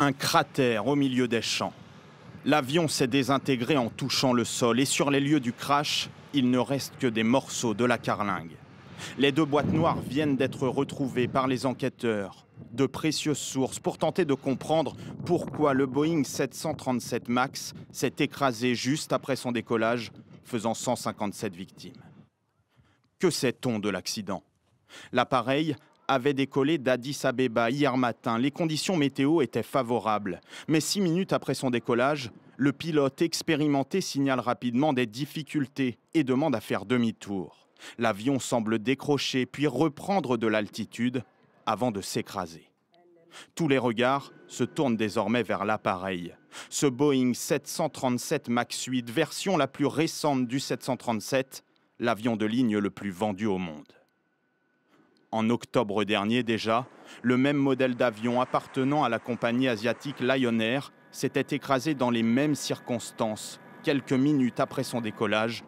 Un cratère au milieu des champs. L'avion s'est désintégré en touchant le sol et sur les lieux du crash, il ne reste que des morceaux de la carlingue. Les 2 boîtes noires viennent d'être retrouvées par les enquêteurs, de précieuses sources pour tenter de comprendre pourquoi le Boeing 737 MAX s'est écrasé juste après son décollage, faisant 157 victimes. Que sait-on de l'accident? L'appareil avait décollé d'Addis Abeba hier matin. Les conditions météo étaient favorables. Mais 6 minutes après son décollage, le pilote expérimenté signale rapidement des difficultés et demande à faire demi-tour. L'avion semble décrocher puis reprendre de l'altitude avant de s'écraser. Tous les regards se tournent désormais vers l'appareil. Ce Boeing 737 MAX 8, version la plus récente du 737, l'avion de ligne le plus vendu au monde. En octobre dernier déjà, le même modèle d'avion appartenant à la compagnie asiatique Lion Air s'était écrasé dans les mêmes circonstances, quelques minutes après son décollage,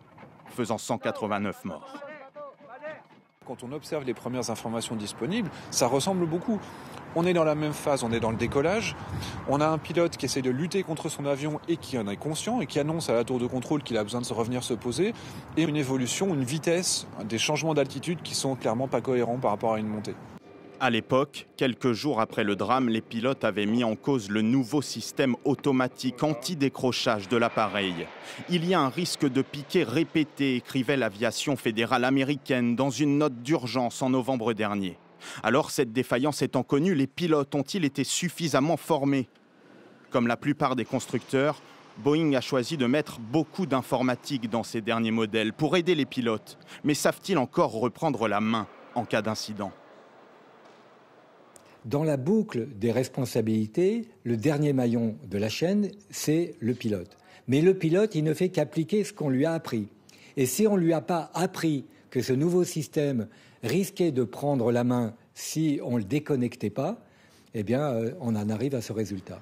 faisant 189 morts. Quand on observe les premières informations disponibles, ça ressemble beaucoup. On est dans la même phase, on est dans le décollage. On a un pilote qui essaie de lutter contre son avion et qui en est conscient et qui annonce à la tour de contrôle qu'il a besoin de revenir se poser. Et une évolution, une vitesse, des changements d'altitude qui sont clairement pas cohérents par rapport à une montée. À l'époque, quelques jours après le drame, les pilotes avaient mis en cause le nouveau système automatique anti-décrochage de l'appareil. Il y a un risque de piqué répété, écrivait l'aviation fédérale américaine dans une note d'urgence en novembre dernier. Alors, cette défaillance étant connue, les pilotes ont-ils été suffisamment formés? Comme la plupart des constructeurs, Boeing a choisi de mettre beaucoup d'informatique dans ses derniers modèles pour aider les pilotes. Mais savent-ils encore reprendre la main en cas d'incident? Dans la boucle des responsabilités, le dernier maillon de la chaîne, c'est le pilote. Mais le pilote, il ne fait qu'appliquer ce qu'on lui a appris. Et si on ne lui a pas appris que ce nouveau système risquait de prendre la main si on ne le déconnectait pas, eh bien, on en arrive à ce résultat.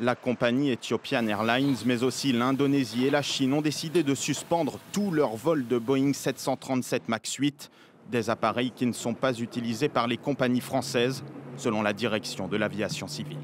La compagnie Ethiopian Airlines, mais aussi l'Indonésie et la Chine ont décidé de suspendre tous leurs vols de Boeing 737 MAX 8, des appareils qui ne sont pas utilisés par les compagnies françaises, selon la direction de l'aviation civile.